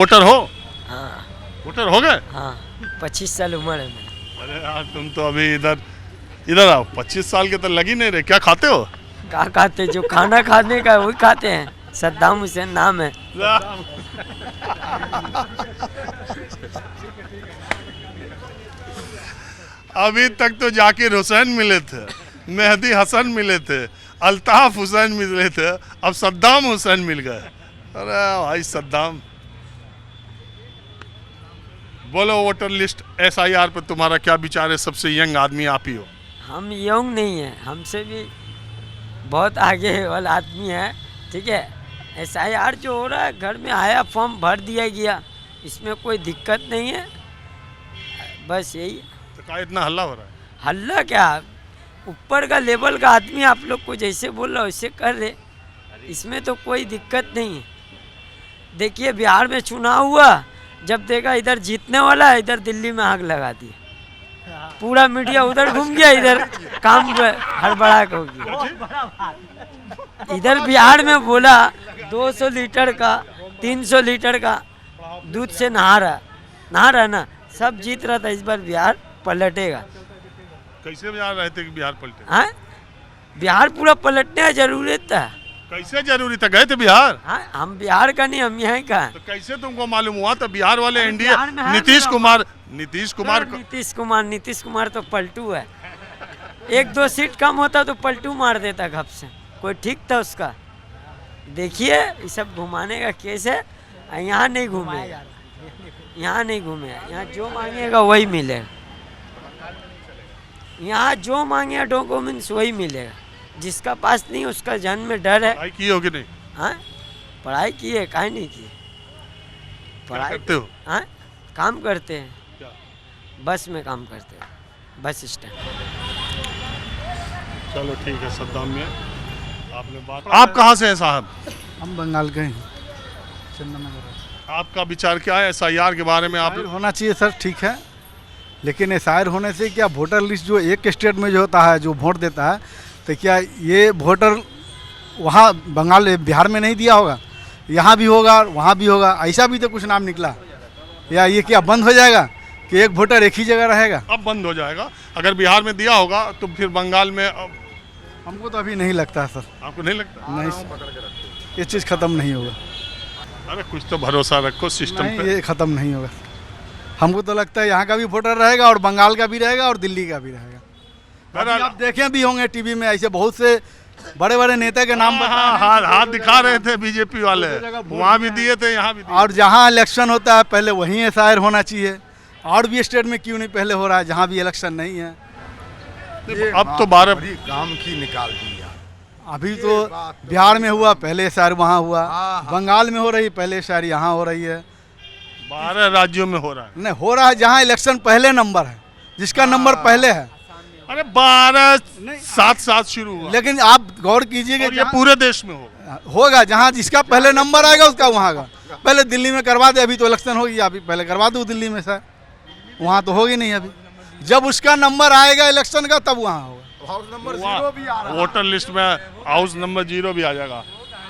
Voter हो? हाँ voter हो गए? हाँ 25 साल उम्र है मेरा। अरे यार तुम तो अभी इधर इधर आओ, 25 साल के तो लग ही नहीं रहे। क्या खाते हो? क्या खाते, जो खाना खाने का है वही खाते हैं। सद्दाम हुसैन नाम है। अभी तक तो जाकिर हुसैन मिले थे, मेहदी हसन मिले थे, अल्ताफ हुसैन मिले थे, अब सद्दाम हुसैन मिल गए। अरे भाई सद्दाम। बोलो वोटर लिस्ट SIR पर तुम्हारा क्या विचार है? सबसे यंग आदमी आप ही हो। हम यंग नहीं है, हमसे भी बहुत आगे वाला आदमी है। ठीक है, SIR जो हो रहा है, घर में आया फॉर्म भर दिया गया, इसमें कोई दिक्कत नहीं है। बस यही है। तो क्या इतना हल्ला हो रहा है? हल्ला क्या, ऊपर का लेवल का आदमी आप लोग को जैसे बोल रहा वैसे कर ले, इसमें तो कोई दिक्कत नहीं है। देखिए बिहार में चुनाव हुआ, जब देखा इधर जीतने वाला है, इधर दिल्ली में आग लगा दी। पूरा मीडिया उधर घूम गया, इधर काम हड़बड़ा हो गया। इधर बिहार में बोला 200 लीटर का 300 लीटर का दूध से नहा रहा ना, सब जीत रहा था। इस बार बिहार पलटेगा। कैसे जा रहे थे कि बिहार पलटे? हाँ, बिहार पूरा पलटने का जरूरत था। कैसे जरूरी था? गए थे बिहार? हाँ, हम बिहार का नहीं, हम यहाँ का। तो कैसे तुमको मालूम हुआ? तो बिहार वाले एनडीए बिहार में है नीतीश ना। कुमार नीतीश कुमार तो पलटू है। 1-2 सीट कम होता तो पलटू मार देता घप से। कोई ठीक था उसका? देखिए ये सब घुमाने का केस है। यहाँ नहीं घूमे, यहाँ नहीं घूमे, यहाँ जो मांगेगा वही मिलेगा। यहाँ जो मांगेगा डॉक्यूमेंट्स वही मिलेगा। जिसका पास नहीं उसका जान में डर है। पढ़ाई की हो कि नहीं? हाँ, पढ़ाई की है, काहे नहीं की? क्या करते हो? हाँ, काम करते हैं, क्या? बस में काम करते हैं, बस स्टैंड। चलो ठीक है सद्दाम में आपने बात। आप कहाँ से हैं साहब? हम बंगाल के हैं, चंदननगर। आपका विचार क्या है SIR के बारे में? आप होना चाहिए सर, ठीक है, लेकिन SIR होने से क्या वोटर लिस्ट जो एक स्टेट में जो होता है, जो वोट देता है, तो क्या ये वोटर वहाँ बंगाल बिहार में नहीं दिया होगा? यहाँ भी होगा और वहाँ भी होगा। ऐसा भी तो कुछ नाम निकला, या ये क्या बंद हो जाएगा कि एक वोटर एक ही जगह रहेगा? अब बंद हो जाएगा। अगर बिहार में दिया होगा तो फिर बंगाल में हमको तो अभी नहीं लगता सर। आपको नहीं लगता? नहीं सर, ये चीज़ ख़त्म नहीं होगा। अरे कुछ तो भरोसा रखो सिस्टम नहीं, पे। ये ख़त्म नहीं होगा। हमको तो लगता है यहाँ का भी वोटर रहेगा और बंगाल का भी रहेगा और दिल्ली का भी रहेगा। अभी आप देखे भी होंगे टीवी में, ऐसे बहुत से बड़े बड़े नेता के नाम हाथ दिखा रहे थे बीजेपी वाले, वहाँ भी दिए थे, यहाँ भी दिए। और जहाँ इलेक्शन होता है पहले वहीं SIR होना चाहिए। और भी स्टेट में क्यों नहीं पहले हो रहा है जहाँ भी इलेक्शन नहीं है? अब तो 12 काम की निकाल दिया। अभी तो बिहार में हुआ, पहले SIR वहाँ हुआ, बंगाल में हो रही, पहले SIR यहाँ हो रही है। 12 राज्यों में हो रहा है। नहीं हो रहा है जहाँ इलेक्शन पहले नंबर है, जिसका नंबर पहले है। अरे 12 7 शुरू हुआ, लेकिन आप गौर कीजिएगा, और ये पूरे देश में होगा जहाँ जिसका पहले नंबर आएगा उसका वहाँ का। पहले दिल्ली में करवा दे, अभी तो इलेक्शन होगी, अभी पहले करवा दो दिल्ली में सर, वहाँ तो होगी नहीं। अभी जब उसका नंबर आएगा इलेक्शन का तब वहाँ होगा। हाउस नंबर 0 भी आ रहा है। वोटर लिस्ट में हाउस नंबर 0 भी आ जाएगा।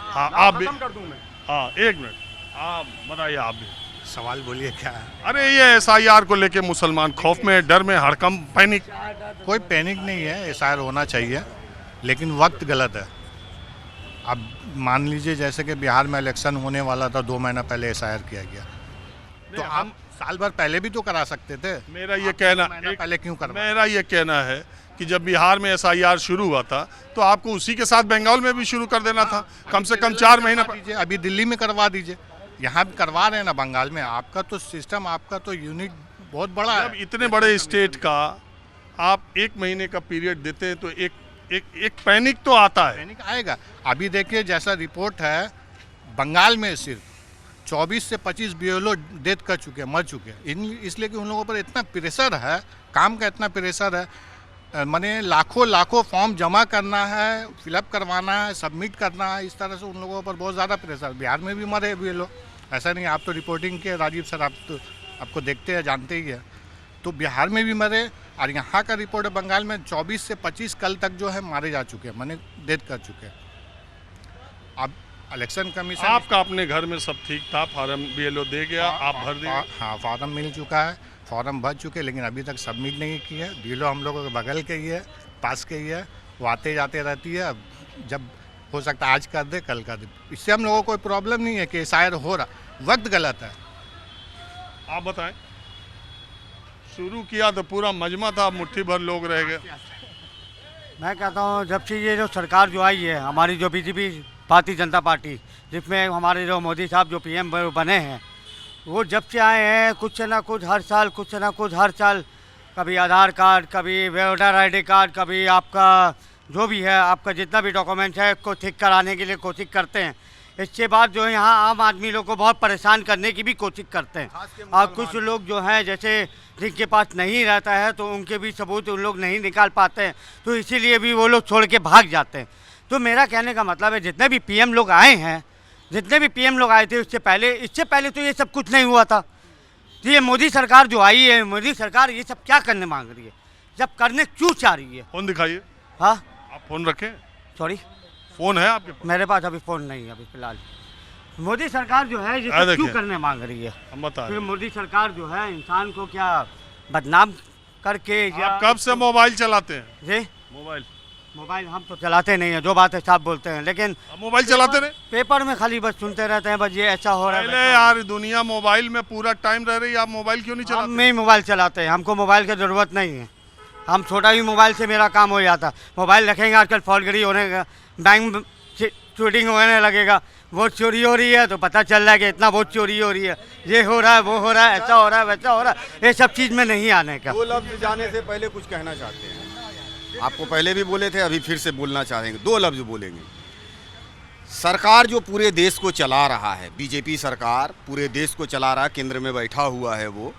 हाँ आप भी, हाँ 1 मिनट आप बताइए, आप भी सवाल बोलिए क्या है? अरे ये SIR को लेके मुसलमान खौफ में, डर में, हड़कंप, पैनिक। कोई पैनिक नहीं है, SIR होना चाहिए, लेकिन वक्त गलत है। अब मान लीजिए जैसे कि बिहार में इलेक्शन होने वाला था, 2 महीना पहले SIR किया गया, तो आप साल भर पहले भी तो करा सकते थे। मेरा ये कहना, पहले क्यों करवाया? मेरा ये कहना है कि जब बिहार में SIR शुरू हुआ था तो आपको उसी के साथ बंगाल में भी शुरू कर देना था, कम से कम 4 महीना। अभी दिल्ली में करवा दीजिए, यहाँ भी करवा रहे हैं ना बंगाल में। आपका तो सिस्टम, आपका तो यूनिट बहुत बड़ा है। जब इतने बड़े स्टेट का आप 1 महीने का पीरियड देते हैं तो एक पैनिक तो आता है। पैनिक आएगा। अभी देखिए जैसा रिपोर्ट है, बंगाल में सिर्फ 24 से 25 BLO डेथ कर चुके हैं, मर चुके हैं। इसलिए कि उन लोगों पर इतना प्रेशर है, काम का इतना प्रेशर है, माने लाखों फॉर्म जमा करना है, फिलअप करवाना है, सबमिट करना है। इस तरह से उन लोगों पर बहुत ज़्यादा प्रेशर। बिहार में भी मरे BLO, ऐसा नहीं। आप तो रिपोर्टिंग के राजीव सर, आप तो आपको देखते हैं, जानते ही है। तो बिहार में भी मरे, और यहाँ का रिपोर्ट है बंगाल में 24 से 25 कल तक जो है मारे जा चुके हैं, माने डेथ कर चुके हैं। अब इलेक्शन कमीशन आपका अपने घर में सब ठीक था, फार्म BLO दे गया, आप भर दिए? हाँ, फॉर्म मिल चुका है, फॉर्म भर चुके, लेकिन अभी तक सबमिट नहीं की है। BLO हम लोगों के बगल के ही है, पास के ही है, वो आते जाते रहती है। अब जब हो सकता है आज कर दे, कल कर दे, इससे हम लोगों को कोई प्रॉब्लम नहीं है कि शायद हो रहा, वक्त गलत है। आप बताएं। शुरू किया तो पूरा मजमा था, मुट्ठी भर लोग रह गए। मैं कहता हूँ जब से ये जो सरकार जो आई है, हमारी जो BJP भारतीय जनता पार्टी, जिसमें हमारे जो मोदी साहब जो PM बने हैं, वो जब से आए हैं कुछ ना कुछ हर साल, कुछ ना कुछ हर साल, कभी आधार कार्ड, कभी वोटर ID कार्ड, कभी आपका जो भी है, आपका जितना भी डॉक्यूमेंट है को ठीक कराने के लिए कोशिश करते हैं। इसके बाद जो है यहाँ आम आदमी लोग को बहुत परेशान करने की भी कोशिश करते हैं। और कुछ लोग जो हैं जैसे जिनके पास नहीं रहता है तो उनके भी सबूत उन लोग नहीं निकाल पाते हैं, तो इसीलिए भी वो लोग छोड़ के भाग जाते हैं। तो मेरा कहने का मतलब है जितने भी PM लोग आए हैं, जितने भी PM लोग आए थे इससे पहले तो ये सब कुछ नहीं हुआ था। तो ये मोदी सरकार जो आई है, मोदी सरकार ये सब क्या करने मांग रही है, जब करने क्यों चाह रही है? फोन दिखाइए। हाँ, आप फोन रखें? सॉरी, फोन है आपके पास? मेरे पास अभी फ़ोन नहीं है अभी फ़िलहाल। मोदी सरकार जो है ये सब क्यों करने मांग रही है? हम बता रहे फिर मोदी सरकार जो है इंसान को क्या बदनाम करके हैं। या आप कब से मोबाइल चलाते हैं? जी, मोबाइल हम तो चलाते नहीं है, जो बात है साफ बोलते हैं, लेकिन आप मोबाइल चलाते रहे? पेपर में खाली बस सुनते रहते हैं, बस ये ऐसा हो रहा है, पहले वैसा हो यार दुनिया मोबाइल में पूरा टाइम रह रही है, आप मोबाइल क्यों नहीं रहा है। हम चलाते? ही मोबाइल चलाते हैं, हमको मोबाइल की ज़रूरत नहीं है। हम छोटा ही मोबाइल से मेरा काम हो जाता। मोबाइल रखेंगे आजकल फॉल्टगिरी होने का, बैंक चोरिंग होने लगेगा, वोट चोरी हो रही है तो पता चल रहा है कि इतना वोट चोरी हो रही है, ये हो रहा है, वो हो रहा है, ऐसा हो रहा है, वैसा हो रहा है। ये सब चीज़ में नहीं आने का। दो लफ्ज जाने से पहले कुछ कहना चाहते हैं। आपको पहले भी बोले थे, अभी फिर से बोलना चाहेंगे, दो लफ्ज बोलेंगे। सरकार जो पूरे देश को चला रहा है, BJP सरकार पूरे देश को चला रहा है, केंद्र में बैठा हुआ है वो,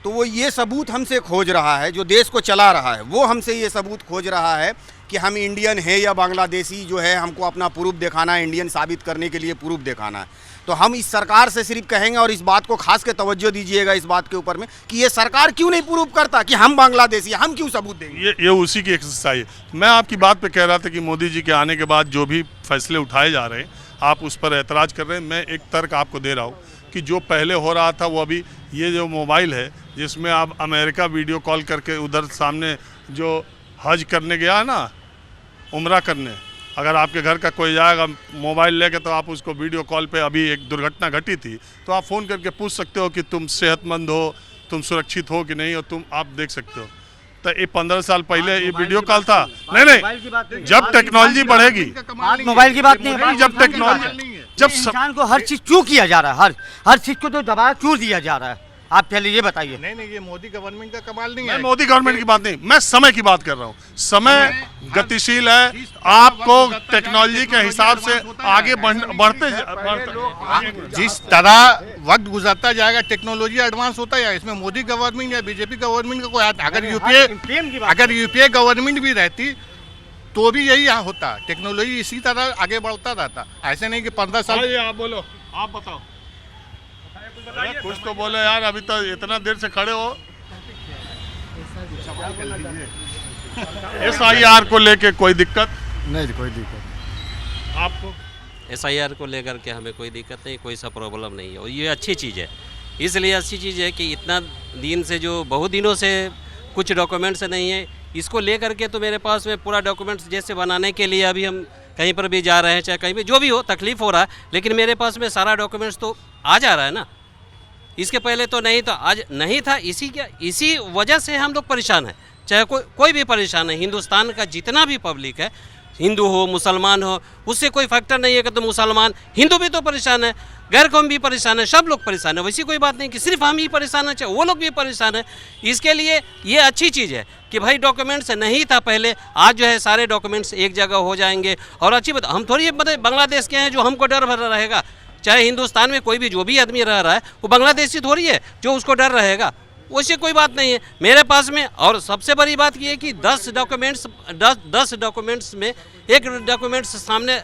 तो वो ये सबूत हमसे खोज रहा है, जो देश को चला रहा है वो हमसे ये सबूत खोज रहा है कि हम इंडियन है या बांग्लादेशी जो है, हमको अपना प्रूफ दिखाना है, इंडियन साबित करने के लिए प्रूफ दिखाना है। तो हम इस सरकार से सिर्फ कहेंगे, और इस बात को खास के तवज्जो दीजिएगा इस बात के ऊपर में, कि ये सरकार क्यों नहीं प्रूफ करता कि हम बांग्लादेशी, हम क्यों सबूत देंगे? ये उसी की एक्सरसाइज है। मैं आपकी बात पे कह रहा था कि मोदी जी के आने के बाद जो भी फैसले उठाए जा रहे हैं, आप उस पर ऐतराज़ कर रहे हैं। मैं एक तर्क आपको दे रहा हूँ कि जो पहले हो रहा था वो अभी, ये जो मोबाइल है जिसमें आप अमेरिका वीडियो कॉल करके उधर सामने जो हज करने गया है ना, उम्रा करने, अगर आपके घर का कोई जाएगा मोबाइल लेके तो आप उसको वीडियो कॉल पे, अभी एक दुर्घटना घटी थी तो आप फ़ोन करके पूछ सकते हो कि तुम सेहतमंद हो, तुम सुरक्षित हो कि नहीं हो, तुम आप देख सकते हो। तो ये 15 साल पहले ये वीडियो कॉल था। नहीं, जब टेक्नोलॉजी बढ़ेगी, मोबाइल की बात नहीं है, जब टेक्नोलॉजी, जब इंसान को हर चीज़ क्यों किया जा रहा है, हर चीज़ को तो दबाव क्यों दिया जा रहा है? आप पहले ये बताइए। नहीं, ये मोदी गवर्नमेंट का कमाल नहीं मैं है। मोदी गवर्नमेंट की बात नहीं, मैं समय की बात कर रहा हूँ। समय गतिशील है, आपको टेक्नोलॉजी के हिसाब से आगे बढ़ते जिस तरह वक्त गुजरता जाएगा टेक्नोलॉजी एडवांस होता है। इसमें मोदी गवर्नमेंट या BJP गवर्नमेंट का कोई हाथ, अगर यूपीए गवर्नमेंट भी रहती तो भी यही यहाँ होता। टेक्नोलॉजी इसी तरह आगे बढ़ता रहता, ऐसे नहीं कि 15 साल। आप बोलो, आप बताओ, कुछ तो बोलो यार, अभी तो इतना देर से खड़े हो। SIR को लेके कोई दिक्कत? नहीं, कोई दिक्कत आपको? SIR को लेकर के हमें कोई दिक्कत नहीं, कोई सा प्रॉब्लम नहीं है, और ये अच्छी चीज़ है। इसलिए अच्छी चीज़ है कि इतना दिन से, जो बहुत दिनों से कुछ डॉक्यूमेंट्स नहीं है, इसको लेकर के तो मेरे पास में पूरा डॉक्यूमेंट्स जैसे बनाने के लिए अभी हम कहीं पर भी जा रहे हैं, चाहे कहीं भी जो भी हो, तकलीफ़ हो रहा है, लेकिन मेरे पास में सारा डॉक्यूमेंट्स तो आ जा रहा है ना। इसके पहले तो नहीं था, आज नहीं था, इसी वजह से हम लोग परेशान हैं। चाहे कोई भी परेशान है, हिंदुस्तान का जितना भी पब्लिक है, हिंदू हो मुसलमान हो, उससे कोई फैक्टर नहीं है कि तो मुसलमान, हिंदू भी तो परेशान है, गैर कौम भी परेशान है, सब लोग परेशान है। वैसी कोई बात नहीं कि सिर्फ हम ही परेशान हैं, चाहे वो लोग भी परेशान है। इसके लिए ये अच्छी चीज़ है कि भाई डॉक्यूमेंट्स नहीं था पहले, आज जो है सारे डॉक्यूमेंट्स एक जगह हो जाएंगे। और अच्छी बात, हम थोड़ी मतलब बांग्लादेश के हैं जो हमको डर भर रहेगा। चाहे हिंदुस्तान में कोई भी जो भी आदमी रह रहा है वो बांग्लादेशी थोड़ी है जो उसको डर रहेगा, वैसे कोई बात नहीं है मेरे पास में। और सबसे बड़ी बात ये है कि 10 डॉक्यूमेंट्स में एक डॉक्यूमेंट्स सामने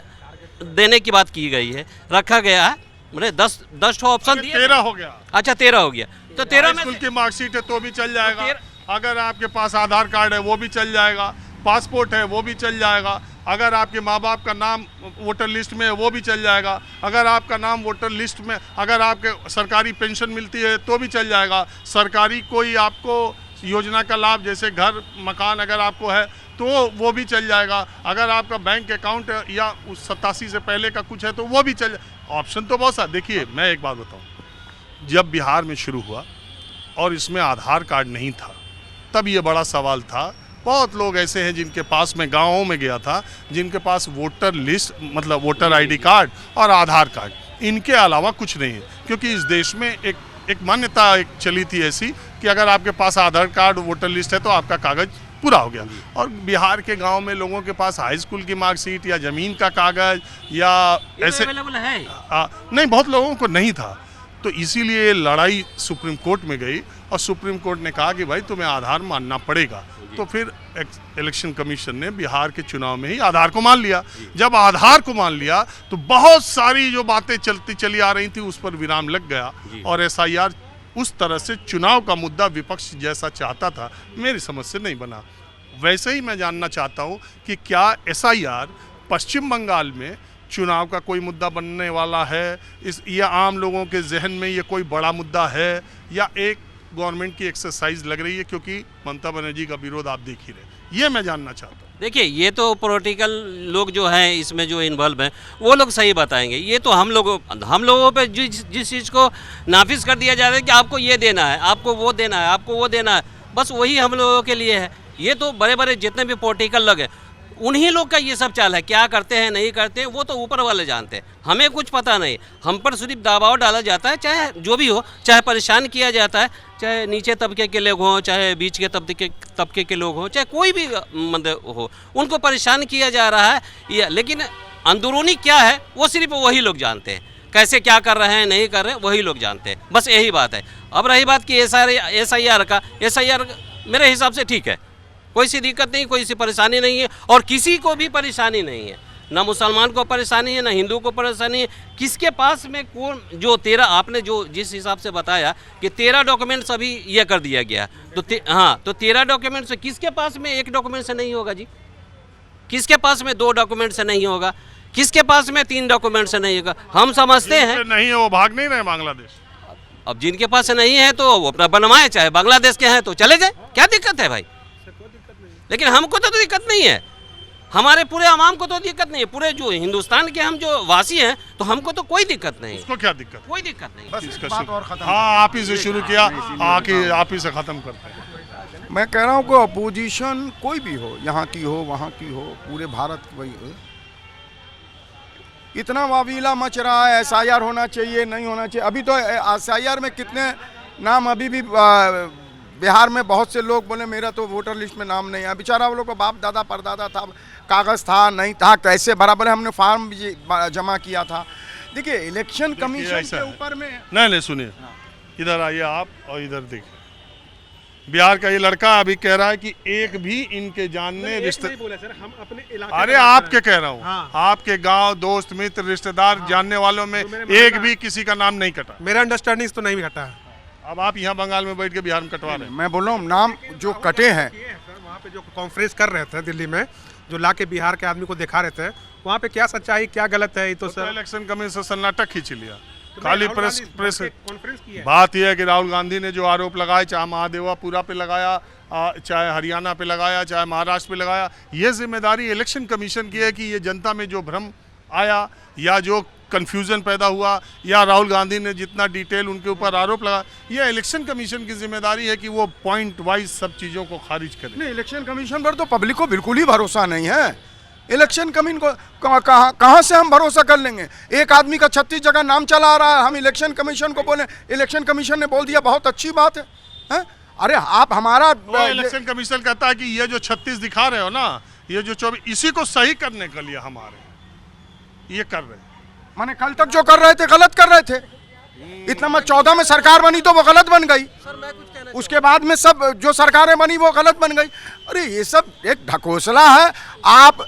देने की बात की गई है, रखा गया है, मतलब 10 ऑप्शन दिए। 13 हो गया। अच्छा 13 हो गया, तो 13 में स्कूल की मार्कशीट है तो भी चल जाएगा, अगर आपके पास आधार कार्ड है वो भी चल जाएगा, पासपोर्ट है वो भी चल जाएगा, अगर आपके माँ बाप का नाम वोटर लिस्ट में है वो भी चल जाएगा, अगर आपका नाम वोटर लिस्ट में, अगर आपके सरकारी पेंशन मिलती है तो भी चल जाएगा, सरकारी कोई आपको योजना का लाभ जैसे घर मकान अगर आपको है तो वो भी चल जाएगा, अगर आपका बैंक अकाउंट या उस 87 से पहले का कुछ है तो वो भी चल ऑप्शन तो बहुत सारे। देखिए मैं एक बात बताऊँ, जब बिहार में शुरू हुआ और इसमें आधार कार्ड नहीं था तब ये बड़ा सवाल था। बहुत लोग ऐसे हैं जिनके पास, मैं गाँवों में गया था, जिनके पास वोटर लिस्ट मतलब वोटर आईडी कार्ड और आधार कार्ड, इनके अलावा कुछ नहीं है। क्योंकि इस देश में एक मान्यता एक चली थी ऐसी कि अगर आपके पास आधार कार्ड वोटर लिस्ट है तो आपका कागज़ पूरा हो गया। और बिहार के गांव में लोगों के पास हाई स्कूल की मार्कशीट या ज़मीन का कागज़ या ऐसे अवेलेबल है नहीं, बहुत लोगों को नहीं था। तो इसीलिए लड़ाई सुप्रीम कोर्ट में गई और सुप्रीम कोर्ट ने कहा कि भाई तुम्हें आधार मानना पड़ेगा। तो फिर इलेक्शन कमीशन ने बिहार के चुनाव में ही आधार को मान लिया। जब आधार को मान लिया तो बहुत सारी जो बातें चलती चली आ रही थी उस पर विराम लग गया और SIR उस तरह से चुनाव का मुद्दा विपक्ष जैसा चाहता था मेरी समझ से नहीं बना। वैसे ही मैं जानना चाहता हूँ कि क्या SIR पश्चिम बंगाल में चुनाव का कोई मुद्दा बनने वाला है, या आम लोगों के जहन में ये कोई बड़ा मुद्दा है, या एक गवर्नमेंट की एक्सरसाइज लग रही है क्योंकि ममता बनर्जी का विरोध आप देख ही रहे। ये मैं जानना चाहता हूँ। देखिए ये तो पॉलिटिकल लोग जो हैं इसमें जो इन्वॉल्व हैं वो लोग सही बताएंगे। ये तो हम लोगों पे जिस चीज़ को नाफिज कर दिया जा रहा है कि आपको ये देना है, आपको वो देना है, आपको वो देना है, बस वही हम लोगों के लिए है। ये तो बड़े बड़े जितने भी पॉलिटिकल लोग हैं उन्हीं लोग का ये सब चाल है। क्या करते हैं नहीं करते हैं वो तो ऊपर वाले जानते हैं, हमें कुछ पता नहीं। हम पर सिर्फ दबाव डाला जाता है, चाहे जो भी हो, चाहे परेशान किया जाता है, चाहे नीचे तबके के लोग हों, चाहे बीच के तबके के लोग हों, चाहे कोई भी मतलब हो, उनको परेशान किया जा रहा है। लेकिन अंदरूनी क्या है वो सिर्फ वही लोग जानते हैं, कैसे क्या कर रहे हैं नहीं कर रहे हैं वही लोग जानते हैं, बस यही बात है। अब रही बात कि SIR का, SIR मेरे हिसाब से ठीक है, कोई सी दिक्कत नहीं, कोई सी परेशानी नहीं है और किसी को भी परेशानी नहीं है, ना मुसलमान को परेशानी है ना हिंदू को परेशानी है। किसके पास में कौन जो 13 आपने जो जिस हिसाब से बताया कि 13 डॉक्यूमेंट्स अभी ये कर दिया गया तो हाँ, तो 13 डॉक्यूमेंट्स किसके पास में एक डॉक्यूमेंट से नहीं होगा जी, किसके पास में 2 डॉक्यूमेंट से नहीं होगा, किसके पास में 3 डॉक्यूमेंट से नहीं होगा। हम समझते हैं नहीं है वो भाग नहीं रहे बांग्लादेश। अब जिनके पास नहीं है तो वो अपना बनवाए, चाहे बांग्लादेश के हैं तो चले जाए, क्या दिक्कत है भाई। लेकिन हमको तो दिक्कत नहीं है, हमारे पूरे आवाम को तो दिक्कत नहीं है, पूरे जो हिंदुस्तान के हम जो वासी हैं तो हमको तो कोई दिक्कत नहीं है। उसको क्या दिक्कत, कोई दिक्कत नहीं। बस इसका हाँ आप ही से शुरू किया, आप ही से ख़त्म करते हैं। मैं कह रहा हूँ कि अपोजिशन कोई भी हो, यहाँ की हो वहाँ की हो, पूरे भारत की वही हो, इतना वावीला मच रहा है SIR होना चाहिए नहीं होना चाहिए। अभी तो SIR में कितने नाम अभी भी बिहार में बहुत से लोग बोले मेरा तो वोटर लिस्ट में नाम नहीं है। बेचारा वो लोग का बाप दादा परदादा था, कागज़ था नहीं था, कैसे भरा, बोले हमने फॉर्म भी जमा किया था। देखिए इलेक्शन कमीशन के ऊपर में नहीं सुनिए, इधर आइए आप और इधर देखिए, बिहार का ये लड़का अभी कह रहा है कि एक भी इनके जानने रिश्ते बोले सर, हम अपने इलाके, अरे आपके कह रहा हूँ हाँ। आपके गांव दोस्त मित्र रिश्तेदार हाँ। जानने वालों में एक भी किसी का नाम नहीं कटा, मेरा अंडरस्टैंडिंग तो नहीं भी हटा है। अब आप यहाँ बंगाल में बैठ के बिहार में कटवा रहे हैं। मैं बोल रहा हूँ नाम जो कटे हैं सर, वहाँ पे जो कॉन्फ्रेंस कर रहे थे दिल्ली में, जो ला के बिहार के आदमी को दिखा रहे थे, वहाँ पे क्या सच्चाई क्या गलत है, तो सर इलेक्शन कमीशन सन्नाटा खींच लिया, खाली प्रेस कॉन्फ्रेंस की है। बात यह है कि राहुल गांधी ने जो आरोप लगाए, चाहे महादेवापुरा पे लगाया, चाहे हरियाणा पे लगाया, चाहे महाराष्ट्र पे लगाया, ये जिम्मेदारी इलेक्शन कमीशन की है कि ये जनता में जो भ्रम आया या जो कंफ्यूजन पैदा हुआ या राहुल गांधी ने जितना डिटेल उनके ऊपर आरोप लगा, ये इलेक्शन कमीशन की जिम्मेदारी है कि वो पॉइंट वाइज सब चीज़ों को खारिज करे। नहीं, इलेक्शन कमीशन पर तो पब्लिक को बिल्कुल ही भरोसा नहीं है। इलेक्शन कमीशन को कहाँ से हम भरोसा कर लेंगे। एक आदमी का 36 जगह नाम चला आ रहा है, हम इलेक्शन कमीशन को बोले, इलेक्शन कमीशन ने बोल दिया बहुत अच्छी बात है। अरे आप हमारा इलेक्शन कमीशन कहता है कि ये जो 36 दिखा रहे हो ना, ये जो 24, इसी को सही करने के लिए हमारे ये कर रहे हैं। माने कल तक जो कर रहे थे गलत कर रहे थे, इतना मत 14 में सरकार बनी तो वो गलत बन गई, उसके बाद में सब जो सरकारें बनी वो गलत बन गई। अरे ये सब एक ढकोसला है। आप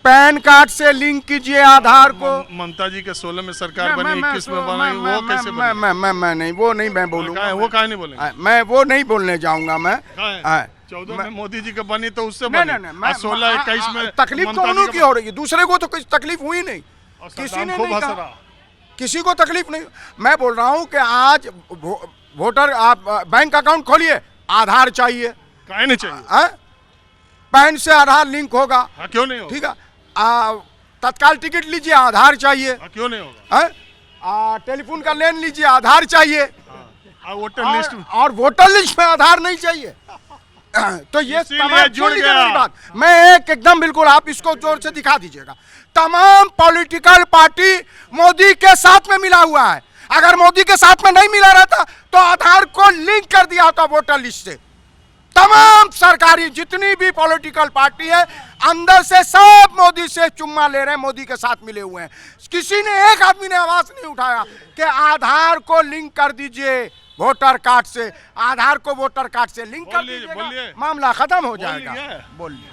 पैन कार्ड से लिंक कीजिए आधार को। ममता जी के 16 में सरकार बनी, 21 में बनी, वो कैसे बनी? मैं नहीं, वो नहीं मैं बोलूंगा। वो काहे नहीं बोलेंगे? मैं वो नहीं बोलने जाऊंगा। मैं 14 में मोदी जी का बनी तो उससे नहीं बनी। नहीं नहीं 16-21 में तकलीफ तो ममता जी उन्हों का की हो रही है, दूसरे को तो कुछ तकलीफ हुई नहीं, और किसी सद्दाम ने खूब नहीं हंस कहा, रहा। किसी को तकलीफ नहीं। मैं बोल रहा हूँ कि आज वोटर आप बैंक अकाउंट खोलिए, आधार चाहिए, काहे नहीं चाहिए? हैं? पैन से आधार लिंक होगा, हाँ, क्यों नहीं होगा? ठीक है। तत्काल टिकट लीजिए, आधार चाहिए, हाँ, क्यों नहीं होगा? हैं? टेलीफोन का लेन लीजिए, आधार चाहिए, वोटर लिस्ट में और वोटर लिस्ट में आधार नहीं चाहिए। तो ये इसीलिए तमाम जुड़ सुन लीजिए गया। मेरी बात, मैं एकदम बिल्कुल, आप इसको जोर से दिखा दीजिएगा। तमाम पॉलिटिकल पार्टी मोदी के साथ में मिला हुआ है। अगर मोदी के साथ में नहीं मिला रहता तो आधार को लिंक कर दिया होता वोटर लिस्ट से। तमाम सरकारी जितनी भी पॉलिटिकल पार्टी है अंदर से सब मोदी से चुम्मा ले रहे हैं, मोदी के साथ मिले हुए हैं। किसी ने, एक आदमी ने आवाज नहीं उठाया कि आधार को लिंक कर दीजिए वोटर कार्ड से, आधार को वोटर कार्ड से लिंक कर बोलिए, दीजिएगा, बोलिए। मामला खत्म हो बोलिए। जाएगा। बोलिए।